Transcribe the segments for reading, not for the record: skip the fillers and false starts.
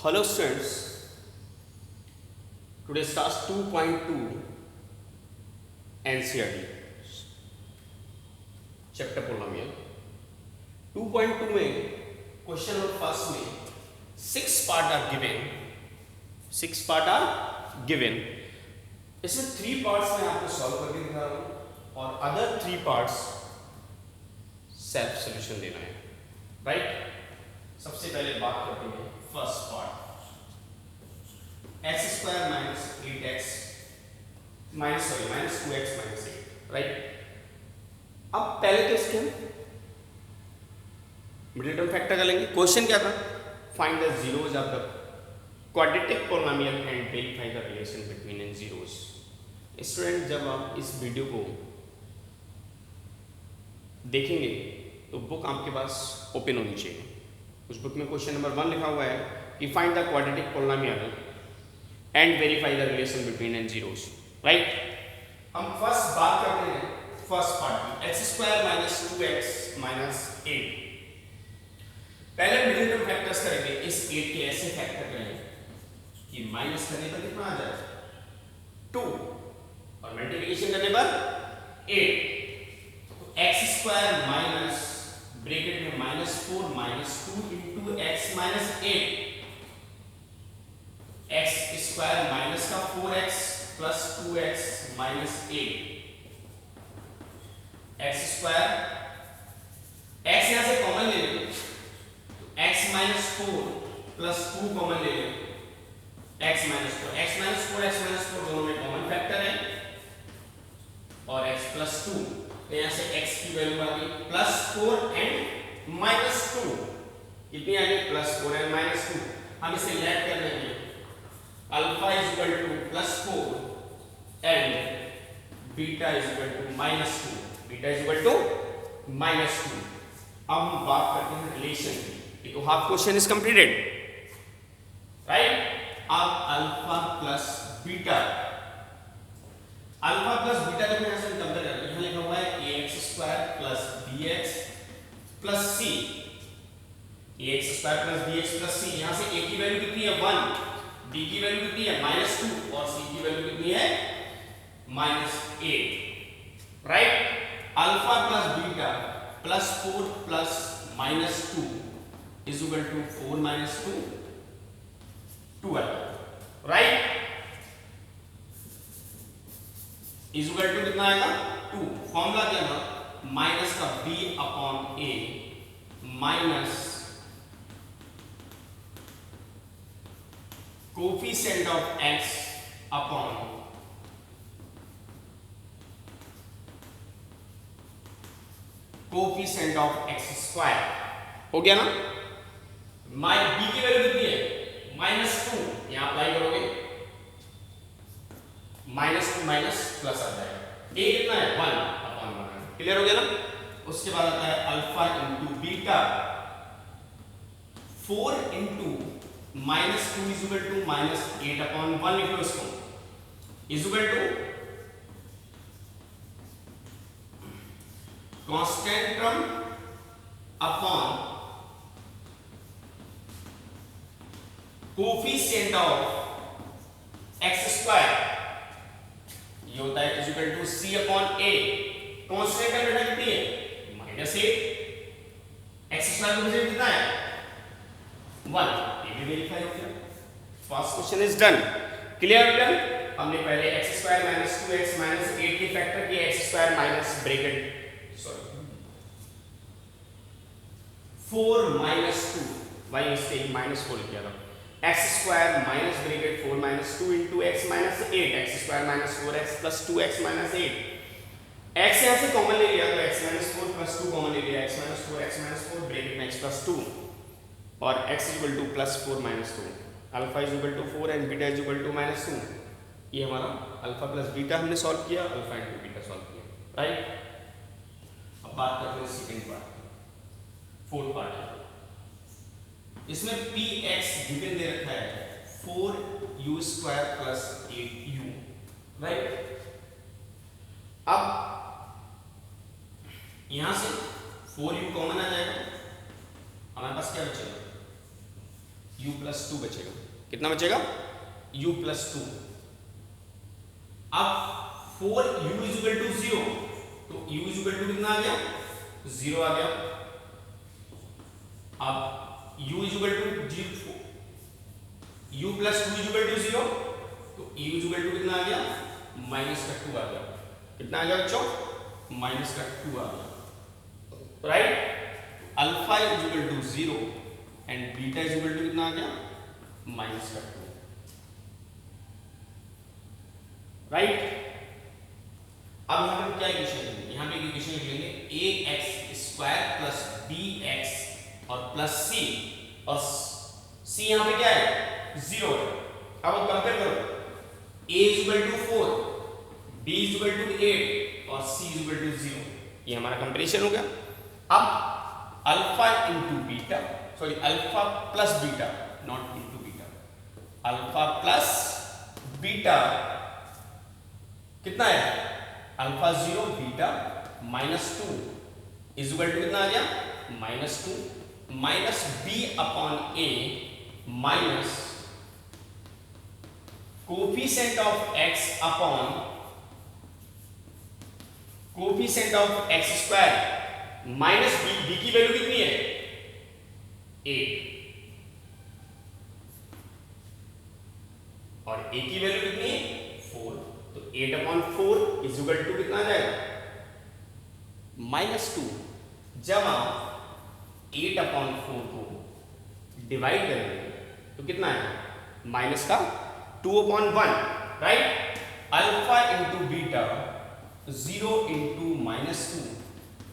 Hello students, today starts 2.2 NCERT chapter polynomial 2.2 में question number first में 6 part are given. इसमें 3 parts में आपको सॉल्व करके दिखा रहा हूँ और अदर 3 पार्ट्स सेल्फ सोल्यूशन देना है, राइट। सबसे पहले बात करते हैं first part, x square minus 8x minus 2x minus 8, right. अब पहले तो इसके हम मिडिल टर्म फैक्टर कर लेंगे। क्वेश्चन क्या था, find the zeros of the quadratic polynomial and verify the relation between in zeros. Student, जब आप इस वीडियो को देखेंगे तो बुक आपके पास ओपन होनी चाहिए। उस बुक में क्वेश्चन नंबर 1 लिखा हुआ है कि find the quadratic polynomial and verify the relation between an zeros, right. हम फर्स्ट बात करते हैं फर्स्ट पार्ट की, x square minus 2x minus 8। पहले मिडिल टर्म फैक्टर्स करेंगे। इस 8 के ऐसे फैक्टर करेंगे कि माइनस करने पर कितना आ जाए 2 और मल्टीप्लिकेशन करने पर 8। तो एक्स स्क्वायर माइनस ब्रैकेट में -4 minus 2 into x minus 8, x square minus का 4x plus 2x minus 8, x square, x यहां से कॉमन ले लेंगे तो x माइनस 4 प्लस 2 कॉमन ले लेंगे, x माइनस 4, x माइनस 4 दोनों में कॉमन फैक्टर है और x प्लस 2, तो यहां से x की वैल्यू आ गई +4 एंड -2, कितनी आ गई +4 एंड -2। हम इसे लेट कर लेंगे, alpha is equal to +4 and beta is equal to -2, beta is equal to -2। अब हम बात करते हैं रिलेशन की, तो half question is completed, right. अब अल्फा प्लस बीटा को यहां से कंपेयर करें, यहां लिखा हुआ है ax square plus bx plus c, ax square plus bx plus c। यहां से a की वैल्यू कितनी है 1, b की वैल्यू कितनी है -2 और c की वैल्यू कितनी है -8, right. Alpha plus beta +4 plus -2 is equal to 4 -2 12, right. Is equal to कितना आएगा 2। फॉर्मूला क्या था, माइनस का b upon a minus coefficient of x upon coefficient of x square, हो गया ना। b की वैल्यू कितनी है -2, यहां अप्लाई करोगे -2 माइनस प्लस आ जाएगा, a कितना है 1 अपॉन 1, क्लियर हो गया ना। उसके बाद आता है alpha into beta, 4 into -2 is equal to -8 upon 1 लिख लो इसको, is equal to constant term upon coefficient of x square, ये होता है is equal to c upon a। Constant term बेटा कितनी है -8, x स्क्वायर को कितना है 1, ये भी वेरीफाई हो गया। First question is done, clear हो गया। हमने पहले x square minus 2x minus 8 के फैक्टर किए, x square minus bracket 4 minus 2 by mistake -4 लिख दिया था, x square minus bracket 4 minus 2 into x minus 8, x square minus 4x plus 2x minus 8, x यहां से कॉमन ले लिया तो x माइनस 4 प्लस 2 कॉमन ले लिया, x माइनस 4 ब्रैकेट में x प्लस 2 और x is equal to +4 minus 2, alpha is equal to 4 and beta is equal to -2। ये हमारा अल्फा प्लस बीटा हमने सॉल्व किया, अल्फा इंटू बीटा सॉल्व किया, right. अब बात करते हैं सेकंड पार्ट, फोर्थ पार्ट। इसमें px गिवन दे रखा है 4u square plus 8u, right. अब यहां से 4u कॉमन आ जाएगा, हमारे पास क्या बचेगा u प्लस प्लस 2 बचेगा। कितना बचेगा? u plus 2। अब 4u इज इक्वल टू 0, तो u इज इक्वल टू कितना आ गया? 0 आ गया। अब u is equal to u plus 2 is equal to 0, तो u इज इक्वल टू कितना आ गया? माइनस का 2 आ गया। कितना आ गया बच्चों? माइनस का 2 आ गया, right. Alpha is equal to 0 and beta is equal to कितना आ गया? माइनस का 2, राइट। अब यहां पर क्या इक्वेशन लिखेंगे? यहां पे इक्वेशन लिख लेंगे ax² प्लस bx और प्लस c, और c यहां पे क्या है? 0 है। अब कंपेयर करो, a is equal to 4, b is equal to 8 और c इज इक्वल टू 0। ये हमारा कंपैरिजन हो गया। अब alpha into beta, sorry alpha plus beta, not into beta, alpha plus beta कितना है? Alpha 0 beta minus 2 is equal to कितना आ गया? Minus 2 minus b upon a minus coefficient of x upon coefficient of x square minus b की value कितनी है? 8 और a की वैल्यू कितनी है? 4, तो 8 अपॉन 4 इज इक्वल टू कितना आ जाएगा? माइनस 2। जब आप 8 अपॉन 4 को डिवाइड करेंगे तो कितना है? माइनस का 2 upon 1, right. Alpha into beta 0 into minus 2,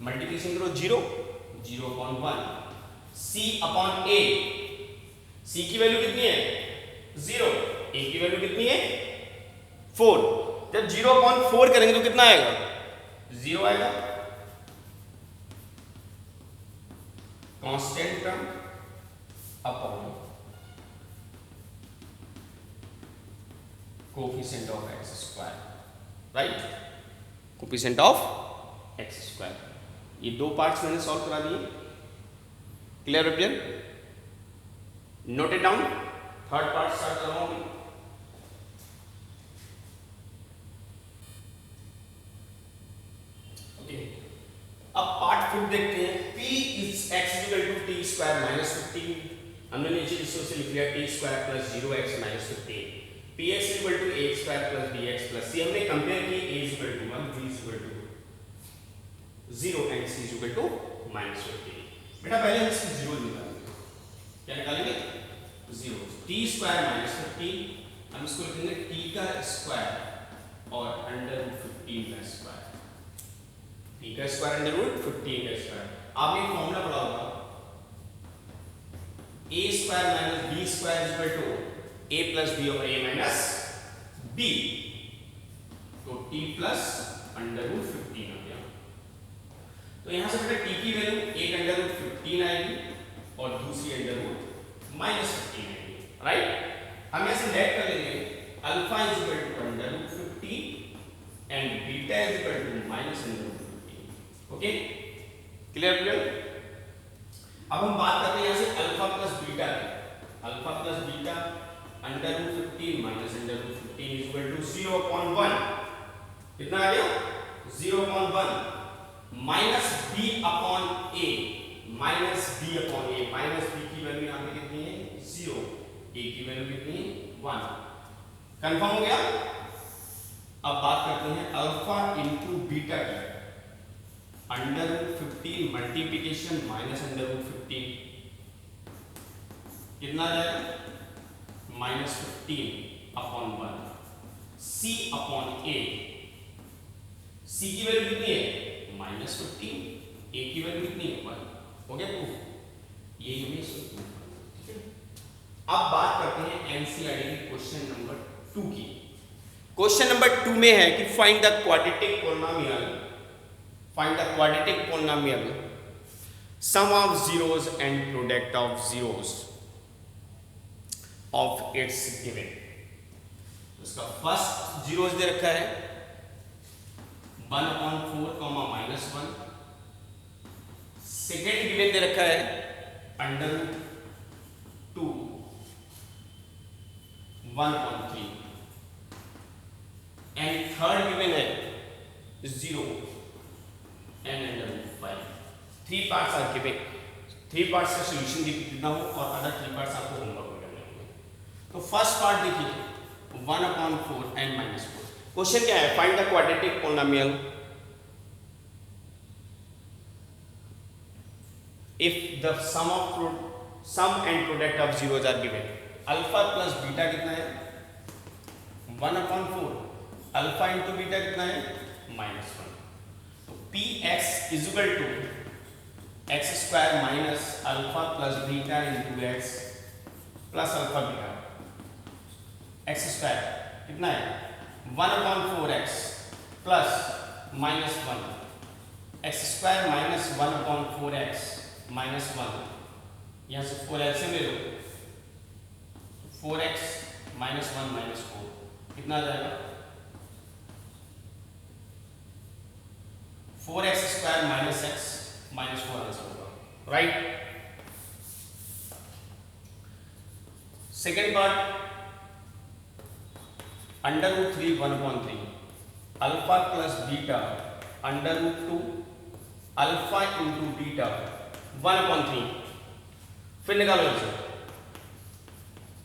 multiplication करो 0 0 upon 1, c upon a, c की वैल्यू कितनी है? 0, a की वैल्यू कितनी है? 4। जब 0 अपॉन 4 करेंगे तो कितना आएगा? 0 आएगा। Constant term upon coefficient of x square, right, coefficient of x square. ये दो पार्ट्स मैंने सॉल्व करा दिए। क्लियर है? Note it down. Third part start कर रहा हूं। ओके, अब पार्ट 5 देखते हैं। p is x equal to t square minus 15। हमने नीचे रिसोर्स से लिख लिया t square plus 0x minus 15। px equal to a square plus bx plus c। हमने कंपेयर की a equal to 1, b equal to 0 and c equal to minus 15। बेटा पहले हम इसकी 0 निकालेंगे। क्या निकालेंगे? 0। t स्क्वायर माइनस 15, हम इसको लिखेंगे t का स्क्वायर और अंडर रूट 15 का स्क्वायर। t का स्क्वायर अंडर रूट 15 का स्क्वायर। आपने फॉर्मूला पढ़ा होगा, a square minus b square equal to a plus b over a minus b, तो t प्लस अंडर रूट 15 आ गया। तो यहां से बेटा t की वैल्यू एक अंडर रूट 15 आएगी और दूसरी अंडर रूट माइनस 15 आएगी, राइट। हम यहां से लेट कर लेंगे alpha is equal to under root 15 and beta is equal to minus under root 15। Okay, clear? अब हम बात करते हैं यहां से अल्फा प्लस बीटा की। Alpha plus beta under root 15 minus under root 15 is equal to 0 upon 1। कितना आ गया? 0 upon 1 minus b upon a, minus b upon a। Minus b की वैल्यू यहां पे कितनी है? 0, a की वैल्यू कितनी है? 1। कंफर्म हो गया? अब बात करते हैं अल्फा इंटू बीटा की। Under root 15 multiplication minus under root 15 कितना आ जाएगा? Minus 15 upon 1, c upon a। c की वैल्यू कितनी है? माइनस 15, a की वैल्यू कितनी है? 1। हो गया प्रूफ? ये हमें ठीक है। अब बात करते हैं एनसीईआरटी की क्वेश्चन नंबर 2 की। क्वेश्चन नंबर 2 में है कि find the quadratic polynomial, find the quadratic polynomial sum of zeros and product of zeros of its given. इसका फर्स्ट जीरोस दे रखा है 1/4 माइनस 1। सेकेंड गिवन दे रखा है under root 2 1/3 and third given है 0 and under root 5. 3 parts are given, 3 parts का solution लिखना हो और अदर 3 पार्ट्स आपको होमवर्क में करने होंगे। तो फर्स्ट पार्ट देखिए 1/4 and -4। क्वेश्चन क्या है, find the quadratic polynomial if the sum and product of zeros are given। Alpha plus beta कितना है 1/4, अल्फा इंटू बीटा कितना है -1। तो px is equal to x square minus alpha plus beta into x plus alpha beta. X square कितना है 1/4x plus -1, x square minus 1/4x -1, यहाँ से 4 से ले लो 4x -1 -4 कितना आ जाएगा 4x square minus x -4 answer होगा, right. Second part √3 1/3 alpha plus beta √2 alpha into beta 1/3। फिर निकालो इसे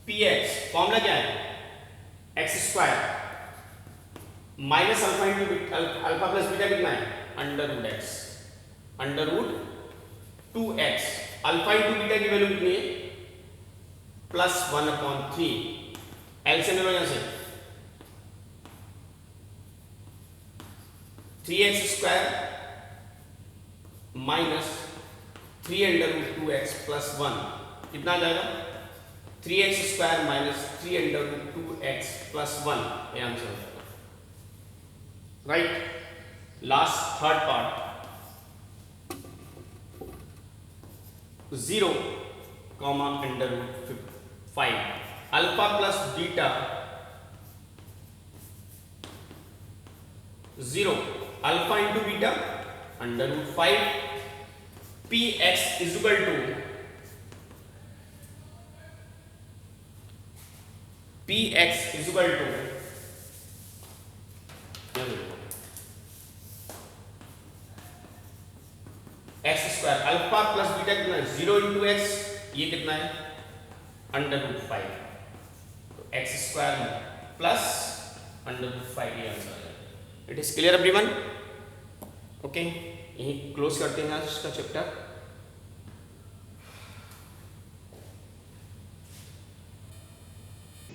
px फॉर्मूला क्या है x square minus alpha into alpha plus beta कितना है √x √2x alpha into beta की वैल्यू कितनी है प्लस 1/3। एलसीएम ले लो यहां से 3x square minus 3√2x plus 1 कितना आ जाएगा 3x square minus 3√2x plus 1, ये आंसर हो जाएगा, right. Last third part 0, √5 alpha plus beta 0 alpha into beta √5 px is equal to x square alpha plus beta कितना है 0 इंटू एक्स, ये कितना है √5, तो एक्स स्क्वायर प्लस √5 ये आंसर है। It is clear everyone, okay. यही क्लोज करते हैं आज का चैप्टर।